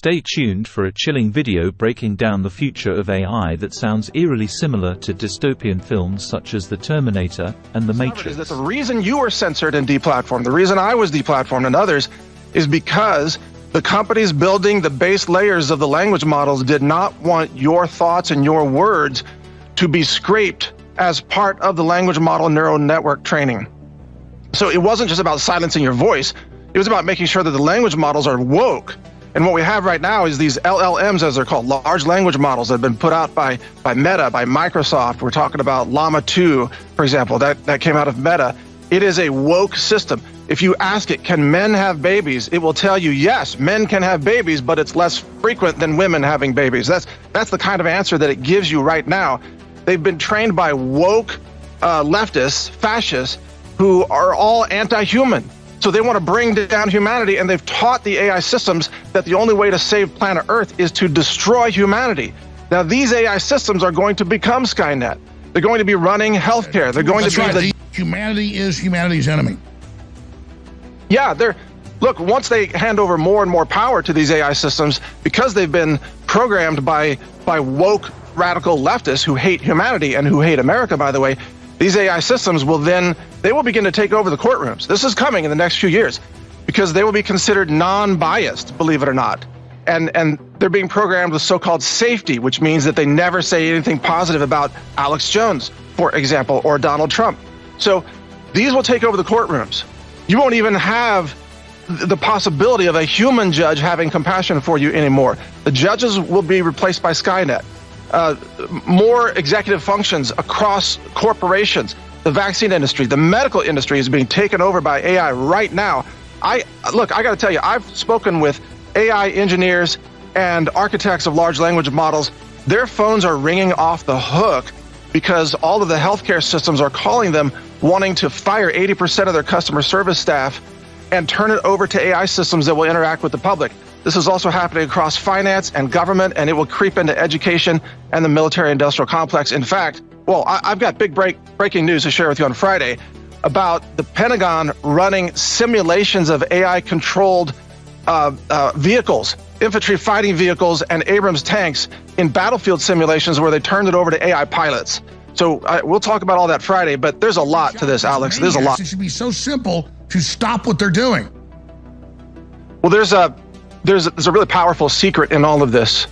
Stay tuned for a chilling video breaking down the future of AI that sounds eerily similar to dystopian films such as The Terminator and The Matrix. Is that the reason you were censored and deplatformed, the reason I was deplatformed and others, is because the companies building the base layers of the language models did not want your thoughts and your words to be scraped as part of the language model neural network training. So it wasn't just about silencing your voice, it was about making sure that the language models are woke. And what we have right now is these LLMs, as they're called, large language models that have been put out by Meta, by Microsoft. We're talking about Llama 2, for example, that came out of Meta. It is a woke system. If you ask it, can men have babies? It will tell you, yes, men can have babies, but it's less frequent than women having babies. That's the kind of answer that it gives you right now. They've been trained by woke leftists, fascists, who are all anti-human. So they want to bring down humanity, and they've taught the AI systems that the only way to save planet Earth is to destroy humanity. Now, these AI systems are going to become Skynet. They're going to be running healthcare. They're going to be humanity is humanity's enemy. Yeah, look, once they hand over more and more power to these AI systems, because they've been programmed by woke radical leftists who hate humanity and who hate America, by the way, these AI systems will begin to take over the courtrooms. This is coming in the next few years because they will be considered non-biased, believe it or not. And they're being programmed with so-called safety, which means that they never say anything positive about Alex Jones, for example, or Donald Trump. So these will take over the courtrooms. You won't even have the possibility of a human judge having compassion for you anymore. The judges will be replaced by Skynet. More executive functions across corporations, the vaccine industry, the medical industry is being taken over by AI right now. I got to tell you, I've spoken with AI engineers and architects of large language models. Their phones are ringing off the hook because all of the healthcare systems are calling them, wanting to fire 80% of their customer service staff and turn it over to AI systems that will interact with the public. This is also happening across finance and government, and it will creep into education and the military-industrial complex. In fact, I've got big breaking news to share with you on Friday about the Pentagon running simulations of AI-controlled vehicles, infantry fighting vehicles, and Abrams tanks in battlefield simulations where they turned it over to AI pilots. So we'll talk about all that Friday, but there's a lot to this, Alex. There's a lot. It should be so simple to stop what they're doing. Well, there's a really powerful secret in all of this,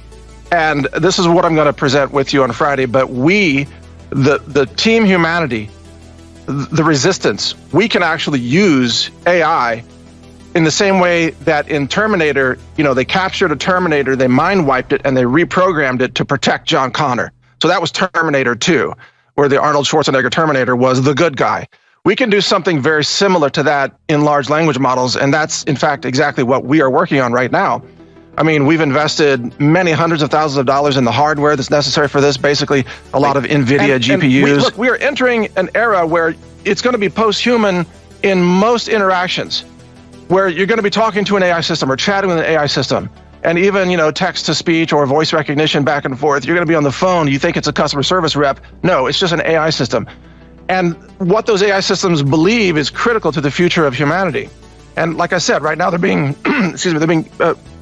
and this is what I'm going to present with you on Friday. But we, the team humanity, the resistance, we can actually use AI in the same way that in Terminator, they captured a Terminator, they mind wiped it, and they reprogrammed it to protect John Connor. So that was Terminator 2, where the Arnold Schwarzenegger Terminator was the good guy. We can do something very similar to that in large language models, and that's, in fact, exactly what we are working on right now. I mean, we've invested many hundreds of thousands of dollars in the hardware that's necessary for this, basically a lot of NVIDIA GPUs. We are entering an era where it's going to be post-human in most interactions, where you're going to be talking to an AI system or chatting with an AI system, and even, text-to-speech or voice recognition back and forth. You're going to be on the phone. You think it's a customer service rep. No, it's just an AI system. And what those AI systems believe is critical to the future of humanity. And like I said, right now they're being,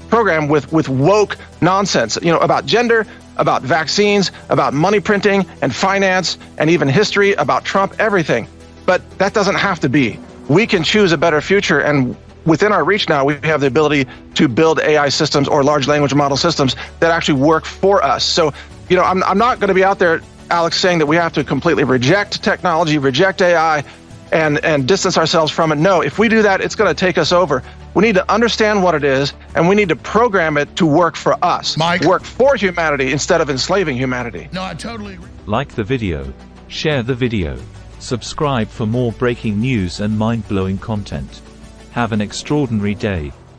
programmed with woke nonsense, about gender, about vaccines, about money printing and finance, and even history, about Trump, everything. But that doesn't have to be. We can choose a better future, and within our reach now, we have the ability to build AI systems or large language model systems that actually work for us. So, I'm not going to be out there, Alex, saying that we have to completely reject technology, reject AI, and distance ourselves from it. No, if we do that, it's going to take us over. We need to understand what it is, and we need to program it to work for us. Mike? Work for humanity instead of enslaving humanity. No, I totally agree. Like the video, share the video, subscribe for more breaking news and mind-blowing content. Have an extraordinary day.